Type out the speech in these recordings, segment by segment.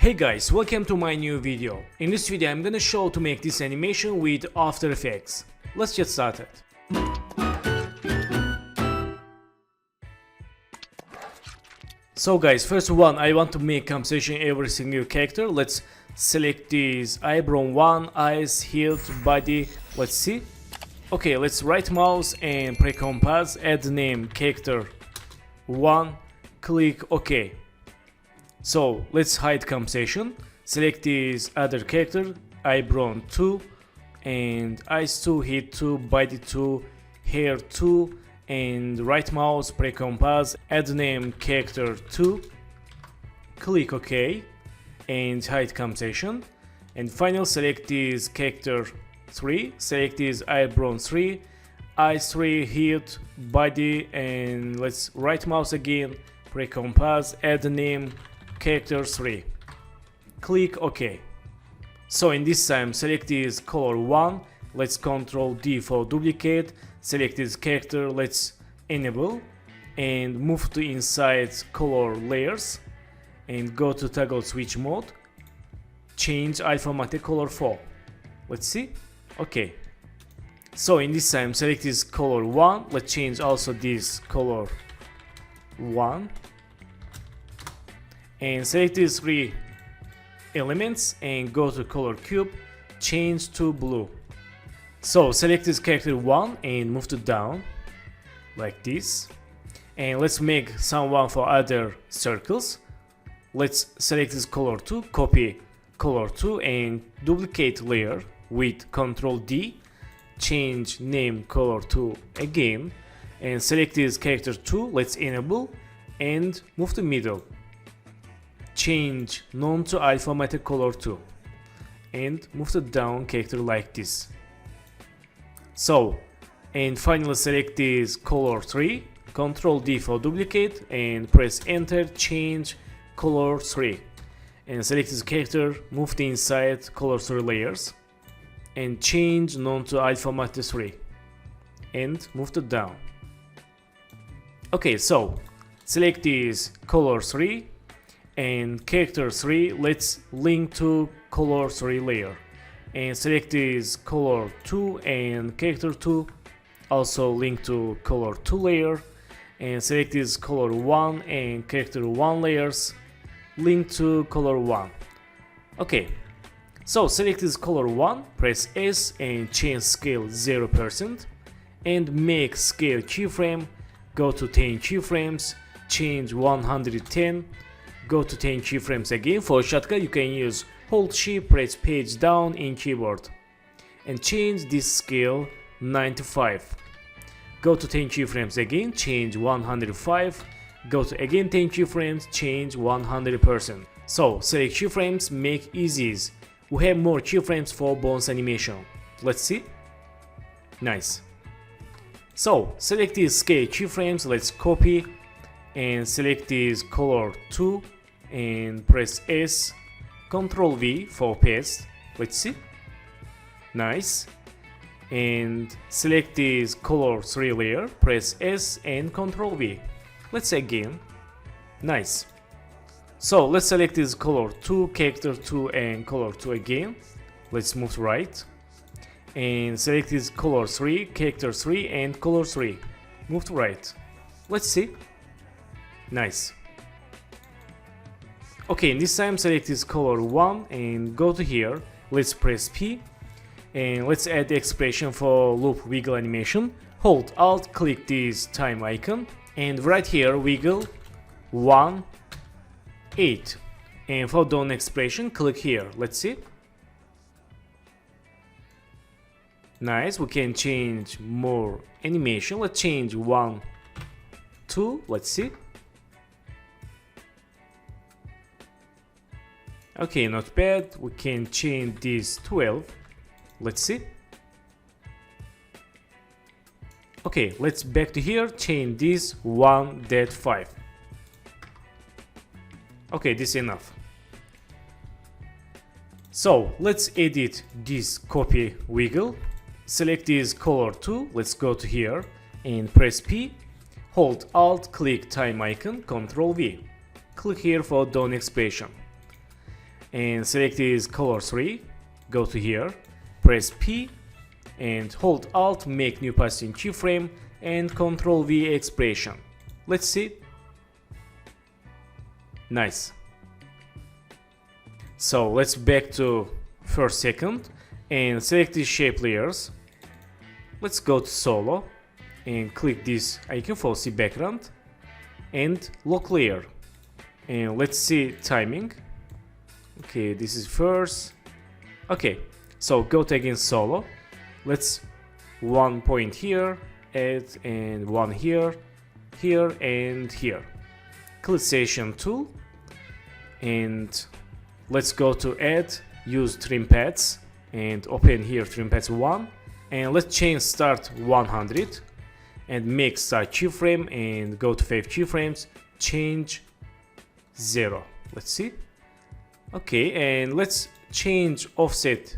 Hey guys, welcome to my new video. In this video I'm gonna show to make this animation with After Effects. Let's get started. So guys, first one, I want to make composition every single character. Let's select this eyebrow one, eyes, head, body. Let's see. Okay, let's right mouse and pre-compose, add name character 1, click OK. So let's hide composition, select this other character, eyebrow 2 and eyes 2, head 2, body 2, hair 2 and right mouse, pre-compose, add name character 2, click OK and hide composition, and finally select this character 3, select this eyebrow 3, eyes 3, head, body, and let's right mouse again, pre-compose, add name character 3, click OK. So in this time select this color 1, let's Ctrl D for duplicate, select this character, let's enable and move to inside color layers and go to toggle switch mode, change alpha matte color 4. Let's see. Okay, so in this time select this color 1, let's change also this color 1 and select these 3 elements and go to color cube, change to blue. So select this character 1 and move to down like this, and let's make someone for other circles. Let's select this color 2, copy color 2 and duplicate layer with Ctrl D, change name color 2 again and select this character 2, let's enable and move to middle, change none to alpha matte color 2 and move to down character like this. So and finally select this color 3, Ctrl D for duplicate and press enter, change color 3 and select this character, move to inside color 3 layers and change none to alpha matte 3 and move to down. Okay, so select this color 3 and character 3, let's link to color 3 layer and select this color 2 and character 2, also link to color 2 layer and select this color 1 and character 1 layers, link to color 1. Okay, so select this color 1, press S and change scale 0% and make scale keyframe, go to 10 keyframes, change 110, go to 10 keyframes again. For shortcut you can use hold shift, press page down in keyboard and change this scale 95. Go to 10 keyframes again, change 105, go to again 10 keyframes, change 100%. So select keyframes, make easies. We have more keyframes for bones animation. Let's see. Nice. So select these scale keyframes, let's copy and select this color 2 and press S, Ctrl V for paste. Let's see. Nice. And select this color 3 layer, press S and Ctrl V. Let's again. Nice. So let's select this color 2, character 2 and color 2 again. Let's move to right and select this color 3, character 3 and color 3. Move to right. Let's see. Nice. Okay, this time select this color 1 and go to here. Let's press P and let's add the expression for loop wiggle animation. Hold Alt, click this time icon and right here wiggle 1, 8 and for down expression click here. Let's see. Nice, we can change more animation. Let's change 1, 2, let's see. Okay, not bad. We can change this 12. Let's see. Okay, let's back to here, change this 1.5. Okay, this is enough. So let's edit this copy wiggle. Select this color 2, let's go to here and press P, hold Alt, click time icon, Ctrl V. Click here for down expression. and select this color 3, go to here, press P and hold Alt, make new position keyframe and Ctrl V expression. Let's see. Nice. So let's back to first second and select these shape layers. Let's go to solo and click this icon for see background and lock layer, and let's see timing. Okay, this is first. Okay, so go to again solo. Let's 1 point here, add, and 1 here, here and here. Click session tool and let's go to add, use trim paths and open here trim paths 1, and let's change start 100 and make start keyframe and go to 5 keyframes, change 0. Let's see. Okay, and let's change offset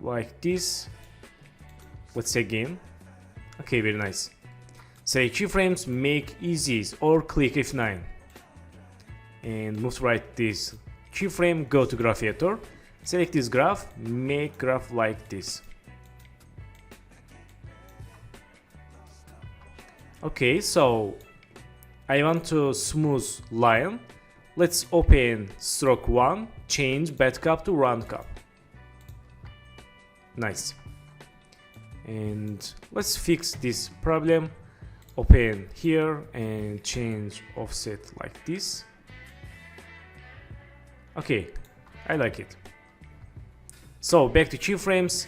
like this. Let's again. Okay, very nice. Say keyframes, make easies or click F9 and move to right this keyframe, go to graph editor, select this graph, make graph like this. Okay, so I want to smooth line. Let's open stroke 1, change bed cap to round cap. Nice. And let's fix this problem. Open here and change offset like this. Okay, I like it. So back to keyframes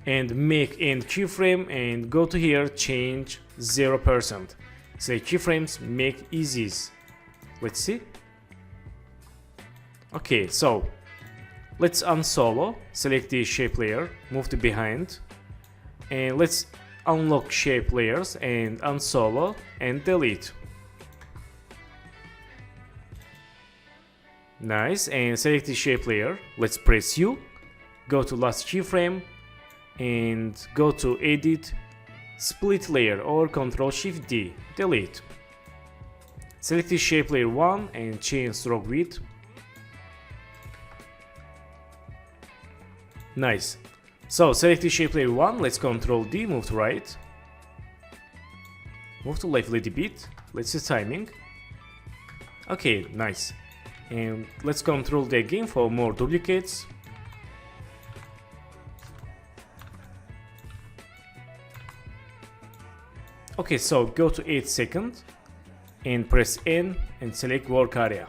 and make end keyframe and go to here, change 0%. Say keyframes, make easies. Let's see. Okay, so let's unsolo, select the shape layer, move to behind, and let's unlock shape layers and unsolo and delete. Nice, and select the shape layer. Let's press U, go to last keyframe and go to edit, split layer or Ctrl Shift D, delete. Select the shape layer 1 and change stroke width. Nice. So select the shape layer 1, let's Ctrl D, move to right. Move to left a little bit, let's see timing. Okay, nice. And let's Ctrl D again for more duplicates. Okay, so go to 8 seconds and press N and select work area.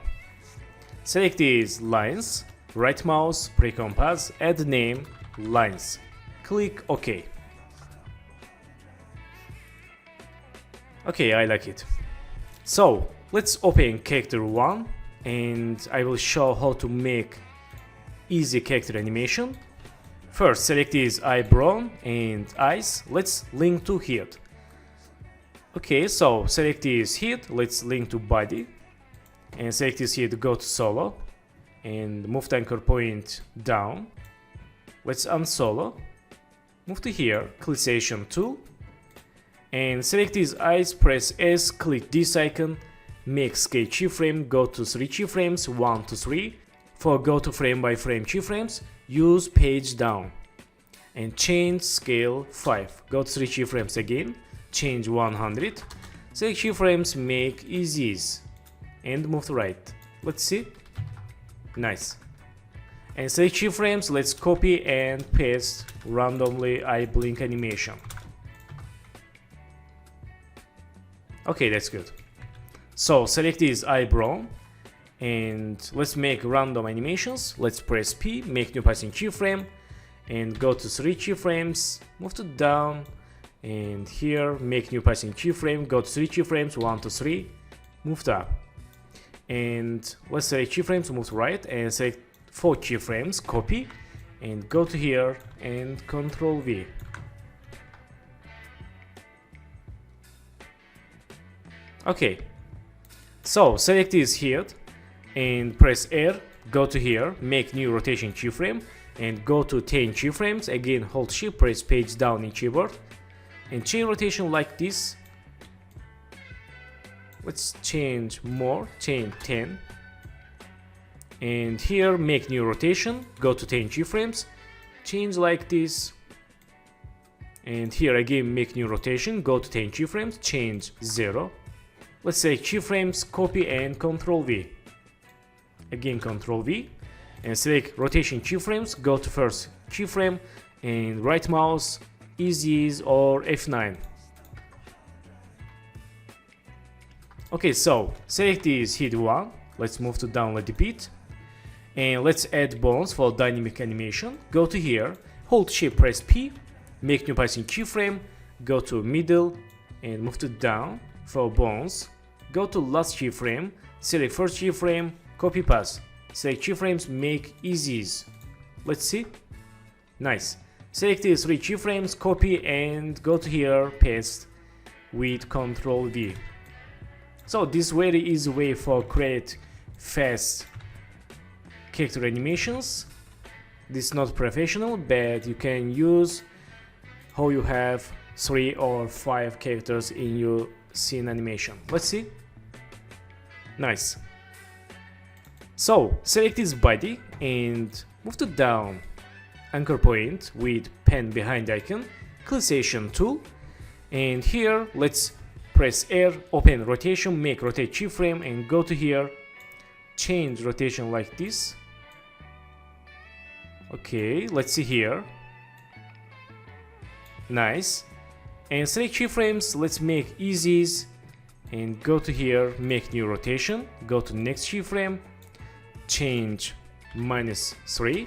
Select these lines, right mouse, pre-compass, add name, lines. Click OK. Okay, I like it. So let's open character 1 and I will show how to make easy character animation. First, select this eyebrow and eyes. Let's link to head. Okay, so select this head. Let's link to body and select this head. Go to solo and move the anchor point down. Let's unsolo. Move to here. Click session tool and select these eyes. Press S. Click this icon. Make scale keyframe, go to 3 keyframes, 1 to 3. For go to frame by frame keyframes, use page down. And change scale 5. Go to 3 keyframes again, change 100. Select keyframes, make easies. And move to right. Let's see. Nice. And select keyframes, let's copy and paste randomly eye blink animation. Okay, that's good. So select this eyebrow and let's make random animations. Let's press P, make new passing keyframe and go to 3 keyframes, move to down and here make new passing keyframe, go to 3 keyframes, 1 to 3, move to up. And let's select keyframes, move to right and select 4 keyframes, copy and go to here and Ctrl V. Okay. So select this head and press R, go to here, make new rotation keyframe and go to 10 keyframes, again hold shift, press page down in keyboard and change rotation like this. Let's change more, change 10 and here make new rotation, go to 10 keyframes, change like this, and here again make new rotation, go to 10 keyframes, change 0. Let's say keyframes, copy and Ctrl V. Again Ctrl V, and select rotation keyframes, go to first keyframe and right mouse, ease or F9. Okay, so select this, hit 1, let's move to download repeat, and let's add bones for dynamic animation. Go to here, hold shift, press P, make new passing keyframe, go to middle and move to down for bones. Go to last keyframe, select first keyframe, copy paste, select keyframes, make easies. Let's see. Nice. Select these 3 keyframes, copy and go to here, paste with Ctrl V. So this very easy way for create fast character animations. This is not professional, but you can use how you have 3 or 5 characters in your scene animation. Let's see. Nice. So select this body and move to down anchor point with pen behind icon, click session tool, and here let's press R, open rotation, make rotate keyframe and go to here, change rotation like this. Okay, let's see here. Nice. And select keyframes, let's make easies and go to here, make new rotation, go to next keyframe, change -3,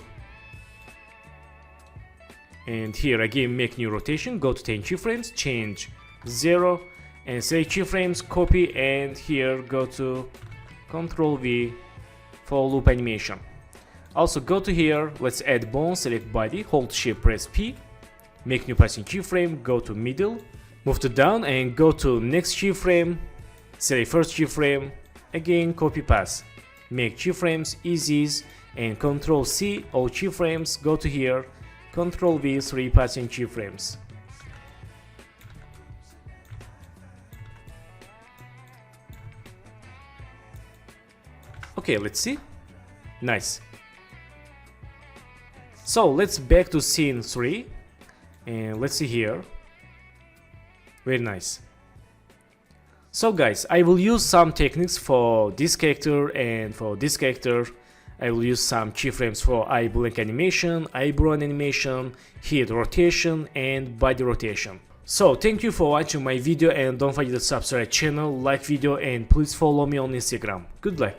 and here again make new rotation, go to 10 keyframes, change 0, and select keyframes, copy and here go to Ctrl V for loop animation. Also go to here, let's add bone, select body, hold shift, press P, make new passing keyframe, go to middle, move to down and go to next keyframe, select first keyframe, again copy paste, make keyframes easies and Ctrl C all keyframes, go to here, Ctrl V 3 passing keyframes. Okay, let's see. Nice. So let's back to scene 3 and let's see here. Very nice. So guys, I will use some techniques for this character and for this character. I will use some keyframes for eye blink animation, eyebrow animation, head rotation and body rotation. So thank you for watching my video and don't forget to subscribe channel, like video and please follow me on Instagram. Good luck.